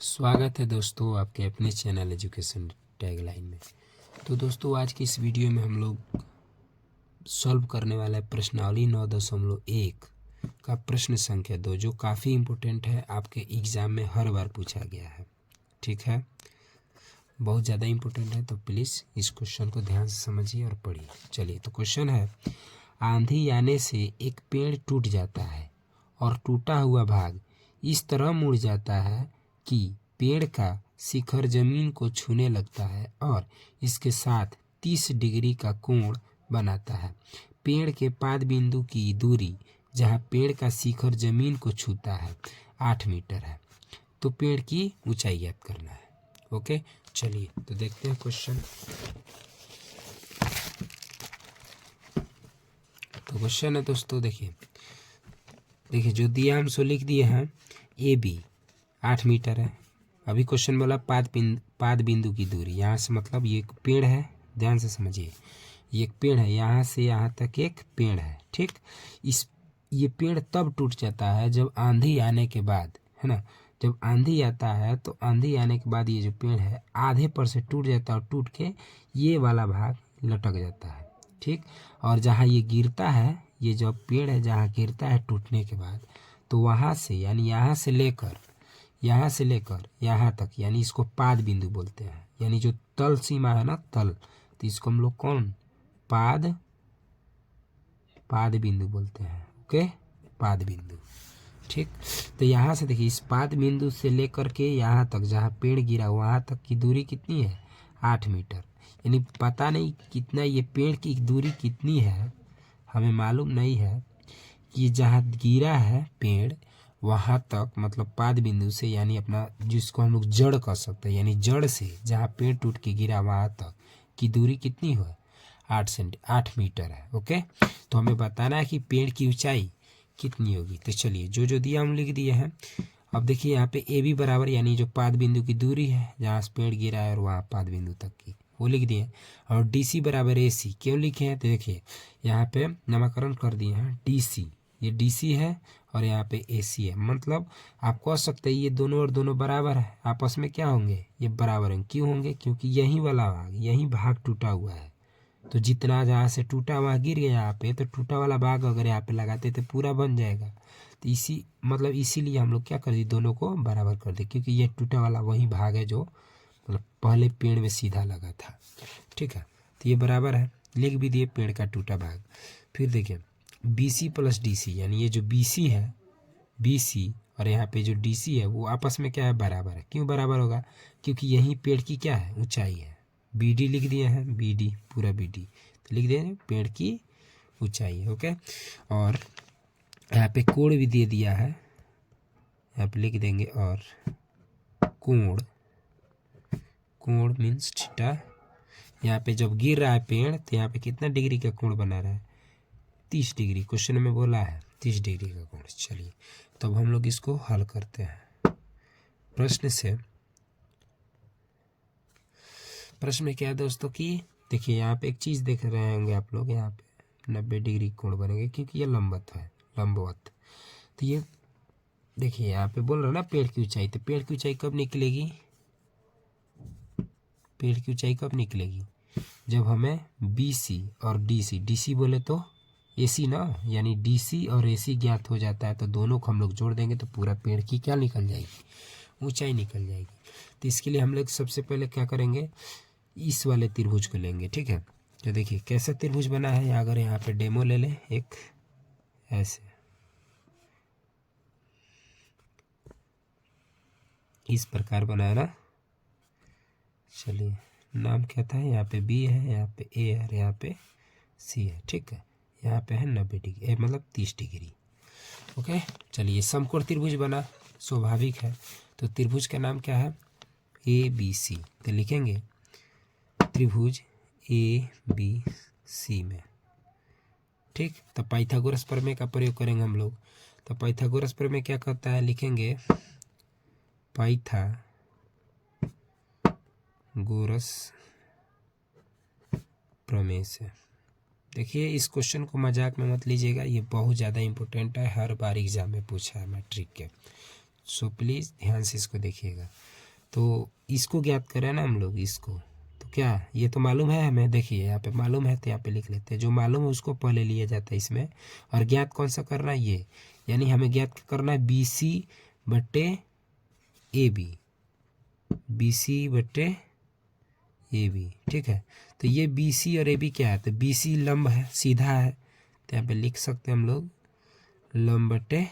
स्वागत है दोस्तों आपके अपने चैनल एजुकेशन टैगलाइन में। तो दोस्तों आज की इस वीडियो में हम लोग सॉल्व करने वाला है प्रश्नावली 9.1 का प्रश्न संख्या 2, जो काफ़ी इम्पोर्टेंट है, आपके एग्ज़ाम में हर बार पूछा गया है। ठीक है, बहुत ज़्यादा इम्पोर्टेंट है, तो प्लीज़ इस क्वेश्चन को ध्यान से समझिए और पढ़िए। चलिए, तो क्वेश्चन है, आंधी आने से एक पेड़ टूट जाता है और टूटा हुआ भाग इस तरह मुड़ जाता है कि पेड़ का शिखर जमीन को छूने लगता है और इसके साथ 30 डिग्री का कोण बनाता है। पेड़ के पाद बिंदु की दूरी जहाँ पेड़ का शिखर जमीन को छूता है 8 मीटर है। तो पेड़ की ऊंचाई ज्ञात करना है। ओके, चलिए तो देखते हैं क्वेश्चन। तो क्वेश्चन है दोस्तों, देखिए जो दिया हम सो लिख दिए हैं। ए बी 8 मीटर है। अभी क्वेश्चन बोला पाद बिंदु की दूरी, यहाँ से मतलब ये एक पेड़ है, ध्यान से समझिए, ये एक पेड़ है, यहाँ से यहाँ तक एक पेड़ है। ठीक, ये पेड़ तब टूट जाता है जब आंधी आने के बाद, है ना। जब आंधी आता है तो आंधी आने के बाद ये जो पेड़ है आधे पर से टूट जाता है और टूट के ये वाला भाग लटक जाता है। ठीक, और जहाँ ये गिरता है, ये जो पेड़ है जहाँ गिरता है टूटने के बाद, तो वहाँ से यानी यहाँ से लेकर यहाँ तक, यानी इसको पाद बिंदु बोलते हैं। यानी जो तल सीमा है ना, तल, तो इसको हम लोग पाद बिंदु बोलते हैं। ओके, पाद बिंदु। ठीक, तो यहाँ से देखिए, इस पाद बिंदु से लेकर के यहाँ तक जहाँ पेड़ गिरा वहाँ तक की दूरी कितनी है? 8 मीटर। यानी पता नहीं कितना ये पेड़ की दूरी कितनी है, हमें मालूम नहीं है कि जहाँ गिरा है पेड़ वहाँ तक, मतलब पाद बिंदु से, यानी अपना जिसको हम लोग जड़ कह सकते हैं, यानी जड़ से जहाँ पेड़ टूट के गिरा वहाँ तक की दूरी कितनी हो? 8 मीटर है। ओके, तो हमें बताना है कि पेड़ की ऊंचाई कितनी होगी। तो चलिए, जो दिया हम लिख दिए हैं। अब देखिए यहाँ पे ए बी बराबर, यानी जो पाद बिंदु की दूरी है जहाँ से पेड़ गिरा है और वहाँ पाद बिंदु तक की, वो लिख दिए। और डी सी बराबर ए सी क्यों लिखे हैं? तो देखिए यहाँ पे नामकरण कर दिए हैं डी सी, ये डी सी है और यहाँ पे ए सी है। मतलब आप कह सकते हैं ये दोनों और दोनों बराबर है, आपस में क्या होंगे? ये बराबर हैं। क्यों होंगे? क्योंकि यही भाग टूटा हुआ है। तो जितना जहाँ से टूटा वहाँ गिर गया यहाँ पे, तो टूटा वाला भाग अगर यहाँ पे लगाते तो पूरा बन जाएगा। तो इसीलिए हम लोग क्या कर दिए, दोनों को बराबर कर दिए, क्योंकि ये टूटा वाला वही भाग है जो मतलब पहले पेड़ में सीधा लगा था। ठीक है, तो ये बराबर है, लिख भी दिए पेड़ का टूटा भाग। फिर देखिए B C plus D C, यानी ये जो बी सी है, बी सी और यहाँ पे जो डी सी है वो आपस में क्या है? बराबर है। क्यों बराबर होगा? क्योंकि यही पेड़ की क्या है? ऊंचाई है। बी डी लिख दिए हैं, बी डी, पूरा बी डी, तो लिख दिए पेड़ की ऊंचाई है। ओके, और यहाँ पे कोण भी दे दिया है, यहाँ पे लिख देंगे, और कोण मीन्स थीटा। यहाँ पे जब गिर रहा है पेड़ तो यहाँ पे कितना डिग्री का कोण बना रहा है? 30 डिग्री। क्वेश्चन में बोला है 30 डिग्री का कोण। चलिए, तो अब हम लोग इसको हल करते हैं। प्रश्न में क्या है दोस्तों कि देखिए यहाँ पे एक चीज़ देख रहे होंगे आप लोग, यहाँ पे 90 डिग्री कोण बनेगा क्योंकि ये लंबवत। तो ये देखिए यहाँ पे बोल रहा है ना पेड़ की ऊंचाई, तो पेड़ की ऊंचाई कब निकलेगी? पेड़ की ऊंचाई कब निकलेगी? जब हमें बी सी और डी सी बोले तो ए सी ना, यानी डी सी और ए सी ज्ञात हो जाता है, तो दोनों को हम लोग जोड़ देंगे तो पूरा पेड़ की क्या निकल जाएगी? ऊंचाई निकल जाएगी। तो इसके लिए हम लोग सबसे पहले क्या करेंगे, इस वाले त्रिभुज को लेंगे। ठीक है, तो देखिए कैसा त्रिभुज बना है। अगर यहाँ पे डेमो ले लें, एक ऐसे इस प्रकार बना है ना। चलिए, नाम क्या था? यहाँ पे बी है, यहाँ पे ए है, यहाँ पे सी है। ठीक है, यहाँ पे है 90 डिग्री, मतलब 30 डिग्री। ओके, चलिए समकोण त्रिभुज बना, स्वाभाविक है। तो त्रिभुज का नाम क्या है? A B C. तो लिखेंगे त्रिभुज ए बी सी में। ठीक, तो पाइथागोरस प्रमेय का प्रयोग करेंगे हम लोग। तो पाइथागोरस प्रमेय क्या कहता है? लिखेंगे पाइथागोरस प्रमेय से। देखिए इस क्वेश्चन को मजाक में मत लीजिएगा, ये बहुत ज़्यादा इम्पोर्टेंट है, हर बार एग्जाम में पूछा है मैट्रिक के। सो प्लीज़ ध्यान से इसको देखिएगा। तो इसको ज्ञात करें ना हम लोग इसको, तो क्या ये तो मालूम है हमें, देखिए यहाँ पे मालूम है तो यहाँ पे लिख लेते हैं, जो मालूम है उसको पहले लिया जाता है इसमें। और ज्ञात कौन सा करना है ये, यानी हमें ज्ञात करना है बी सी बट्टे ए बी, बी सी बट्टे ए बी, ठीक है। तो ये बी सी और ए बी क्या है, तो बी सी लंब है, सीधा है, तो यहाँ पे लिख सकते हैं हम लोग लंब बट्टे,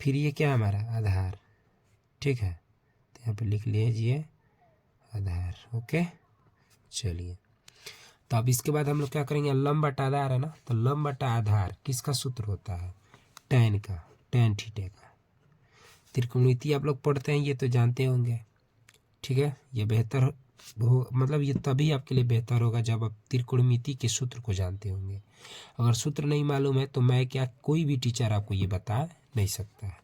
फिर ये क्या हमारा आधार, ठीक है, तो यहाँ पे लिख लीजिए आधार। ओके, चलिए तो अब इसके बाद हम लोग क्या करेंगे, लंब बटा आधार है ना, तो लंब बटा आधार किसका सूत्र होता है, टैन का, टैन थीटा का। त्रिकोणमिति आप लोग पढ़ते हैं ये तो जानते होंगे, ठीक है। ये बेहतर हो, मतलब ये तभी आपके लिए बेहतर होगा जब आप त्रिकोणमिति के सूत्र को जानते होंगे। अगर सूत्र नहीं मालूम है तो मैं क्या, कोई भी टीचर आपको ये बता नहीं सकता है।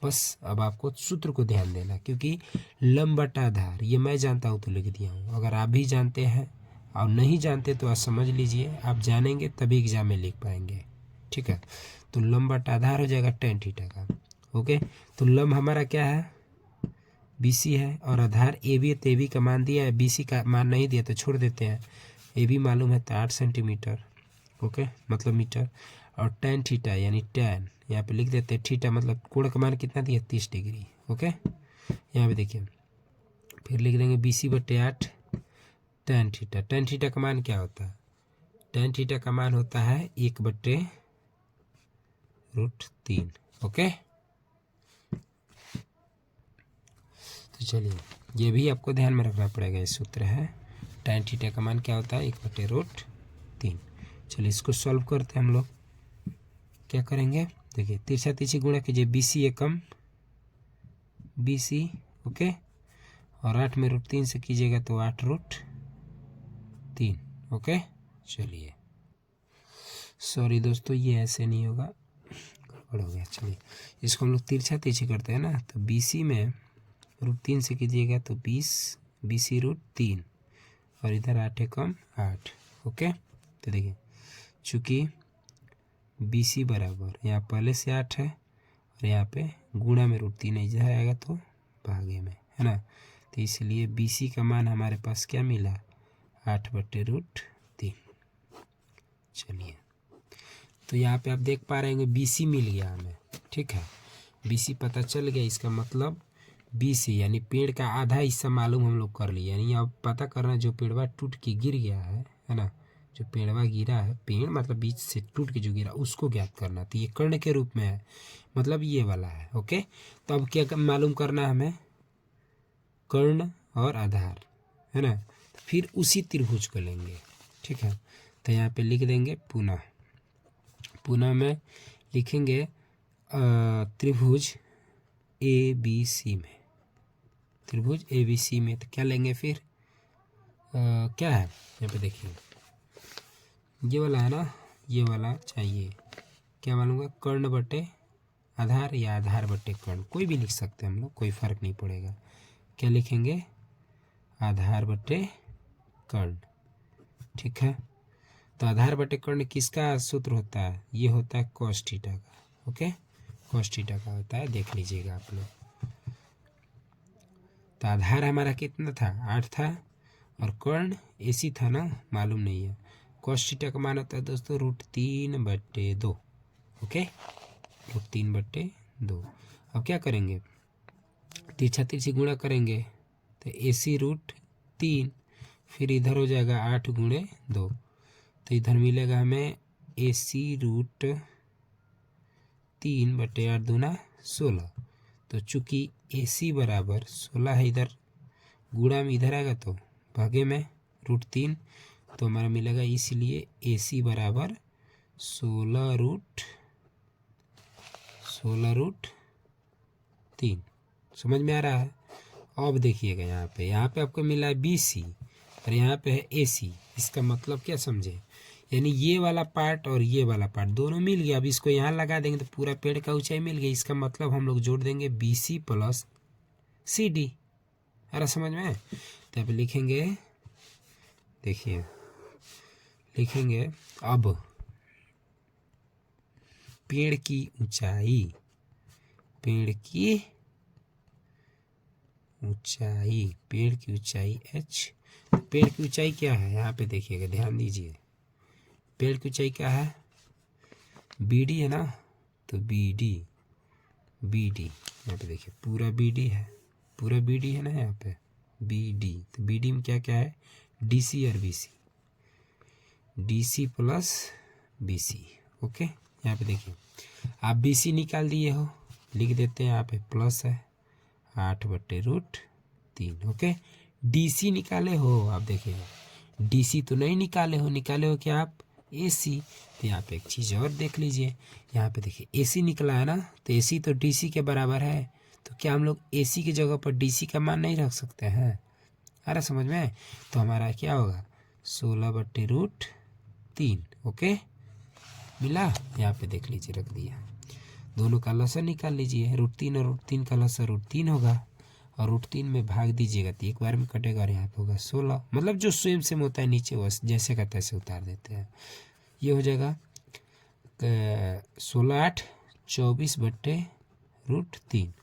बस अब आपको सूत्र को ध्यान देना, क्योंकि लंब बटा आधार ये मैं जानता हूँ तो लिख दिया हूँ, अगर आप भी जानते हैं और नहीं जानते तो आप समझ लीजिए, आप जानेंगे तभी एग्जाम में लिख पाएंगे, ठीक है। तो लंब बटा आधार हो जाएगा टैन थीटा का। ओके, तो लंब हमारा क्या है, बी सी है, और आधार ए बी है, तो ए बी का मान दिया है, बी सी का मान नहीं दिया तो छोड़ देते हैं। ए बी मालूम है तो 8 सेंटीमीटर, ओके, मतलब मीटर। और टैन थीटा यानी टैन यहाँ पे लिख देते हैं, थीटा मतलब कोण का मान कितना दिया, 30 डिग्री। ओके, यहाँ पे देखिए फिर लिख देंगे बी सी बट्टे 8 टैन थीटा। टैन थीटा का मान क्या होता है, टैन थीटा का मान होता है 1/√3। ओके, तो चलिए ये भी आपको ध्यान में रखना पड़ेगा, ये सूत्र है, टैन थीटा का मान क्या होता है 1/√3। चलिए इसको सॉल्व करते हैं हम लोग। क्या करेंगे, देखिए तिरछा तिरछी गुणा कीजिए, बी सी एकम बी सी, ओके, और 8 में √3 से कीजिएगा तो 8√3। ओके, चलिए सॉरी दोस्तों ये ऐसे नहीं होगा, गड़बड़ हो गया। चलिए इसको हम लोग तिरछा तिरछी करते हैं ना, तो बी सी में √3 से कीजिएगा तो 20 बी सी √3, और इधर 8 एकम 8। ओके, तो देखिए चूँकि बी सी बराबर यहाँ पहले से 8 है, और यहाँ पे गुणा में √3 इधर आएगा तो भागे में, है ना, तो इसलिए बी सी का मान हमारे पास क्या मिला, 8/√3। चलिए तो यहाँ पे आप देख पा रहे हैं बी सी मिल गया हमें, ठीक है, बी सी पता चल गया, इसका मतलब बी सी यानी पेड़ का आधा हिस्सा मालूम हम लोग कर लिए, यानी अब पता करना जो पेड़वा टूट के गिर गया है ना, जो पेड़वा गिरा है, पेड़ मतलब बीच से टूट के जो गिरा उसको ज्ञात करना, तो ये कर्ण के रूप में है, मतलब ये वाला है। ओके, तो अब क्या मालूम करना है हमें, कर्ण और आधार, है ना, फिर उसी त्रिभुज को लेंगे, ठीक है। तो यहाँ पे लिख देंगे पुनः, पुनः में लिखेंगे त्रिभुज ए बी सी में, त्रिभुज ए बी सी में, तो क्या लेंगे फिर, क्या है यहाँ पे देखिए, ये वाला है ना, ये वाला चाहिए, क्या मालूंगा, कर्ण बटे आधार या आधार बटे कर्ण, कोई भी लिख सकते हैं हम लोग, कोई फर्क नहीं पड़ेगा। क्या लिखेंगे, आधार बटे कर्ण, ठीक है। तो आधार बटे कर्ण किसका सूत्र होता है, ये होता है कॉस थीटा का। ओके, कॉस थीटा का होता है, देख लीजिएगा आप लोग। तो आधार हमारा कितना था, 8 था, और कर्ण एसी था ना, मालूम नहीं है। कॉस थीटा का मान होता है दोस्तों √3/2। ओके, √3/2। अब क्या करेंगे, तिरछा तिरछी गुणा करेंगे, तो AC √3, फिर इधर हो जाएगा 8 गुणे 2, तो इधर मिलेगा हमें AC √3/8 दूना 16। तो चूँकि AC बराबर 16 है, इधर गुणा में इधर आएगा तो भागे में √3, तो हमारा मिलेगा, इसलिए AC बराबर 16√3। समझ में आ रहा है। अब देखिएगा यहाँ पे आपको मिला है BC और यहाँ पे है AC, इसका मतलब क्या समझे, यानी ये वाला पार्ट और ये वाला पार्ट दोनों मिल गया। अब इसको यहाँ लगा देंगे तो पूरा पेड़ का ऊंचाई मिल गई, इसका मतलब हम लोग जोड़ देंगे BC + CD। अरे समझ में, तो यहाँ पे लिखेंगे, देखिए लिखेंगे अब पेड़ की ऊंचाई पेड़ की ऊंचाई, पेड़ की ऊंचाई h। पेड़ की ऊंचाई क्या है यहाँ पे देखिएगा, ध्यान दीजिए। पेड़ की ऊंचाई क्या है, BD है ना, तो BD यहाँ पे देखिए पूरा BD है, पूरा BD है ना यहाँ पे BD। तो BD में क्या क्या है, DC और BC, DC plus BC। Okay, यहाँ पे देखिए आप BC निकाल दिए हो, लिख देते हैं यहाँ पे प्लस है 8/√3। ओके, DC निकाले हो आप देखिएगा, DC तो नहीं निकाले हो, निकाले हो क्या आप AC। तो यहाँ पे एक चीज़ और देख लीजिए, यहाँ पे देखिए AC निकला है ना, तो AC तो DC के बराबर है, तो क्या हम लोग AC की जगह पर DC का मान नहीं रख सकते हैं? अरे समझ में, तो हमारा क्या होगा 16/√3। ओके, मिला, यहाँ पे देख लीजिए रख दिया। दोनों का लसन निकाल लीजिए, √3 और √3 का लसन √3 होगा, और √3 में भाग दीजिएगा तो एक बार में कटेगा, और यहाँ पे होगा 16। मतलब जो सेम सेम होता है नीचे बस जैसे का तैसे उतार देते हैं। ये हो जाएगा 16×8 24/√3।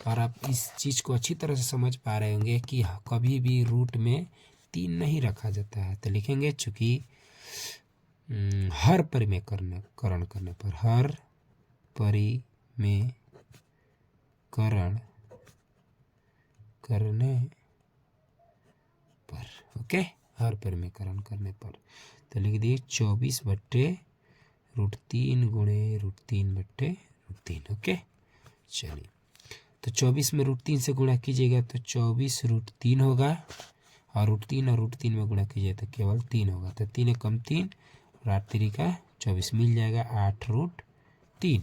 और आप इस चीज़ को अच्छी तरह से समझ पा रहे होंगे कि कभी भी रूट में 3 नहीं रखा जाता है, तो लिखेंगे चूँकि हर परिमेयकरण करने पर, हर परिमेयकरण करने पर, ओके, हर परिमेयकरण करने पर, तो लिख दिए 24/√3 × √3/√3। ओके, चलिए, तो 24 में √3 से गुणा कीजिएगा तो 24√3 होगा, और √3 में गुणा कीजिए तो केवल 3 होगा, तो 3 कम 3 और 8 3 का 24 मिल जाएगा 8√3।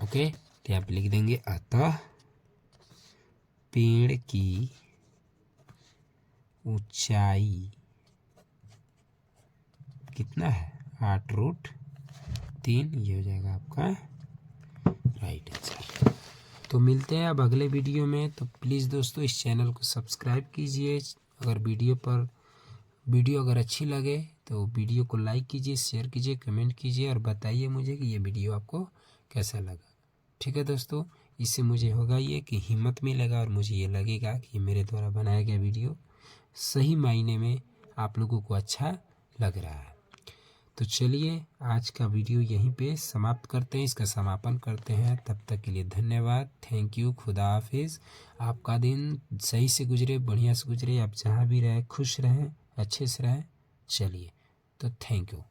ओके, तो यहाँ पे लिख देंगे अतः पेड़ की ऊंचाई कितना है 8√3। ये हो जाएगा आपका राइट आंसर। तो मिलते हैं अब अगले वीडियो में। तो प्लीज़ दोस्तों इस चैनल को सब्सक्राइब कीजिए। अगर वीडियो अगर अच्छी लगे तो वीडियो को लाइक कीजिए, शेयर कीजिए, कमेंट कीजिए, और बताइए मुझे कि ये वीडियो आपको कैसा लगा। ठीक है दोस्तों, इससे मुझे होगा ये कि हिम्मत मिलेगा, और मुझे ये लगेगा कि मेरे द्वारा बनाया गया वीडियो सही मायने में आप लोगों को अच्छा लग रहा है। तो चलिए आज का वीडियो यहीं पे समाप्त करते हैं, इसका समापन करते हैं। तब तक के लिए धन्यवाद, थैंक यू, खुदा हाफिज़। आपका दिन सही से गुजरे, बढ़िया से गुजरे, आप जहाँ भी रहें खुश रहें, अच्छे से रहें। चलिए, तो थैंक यू।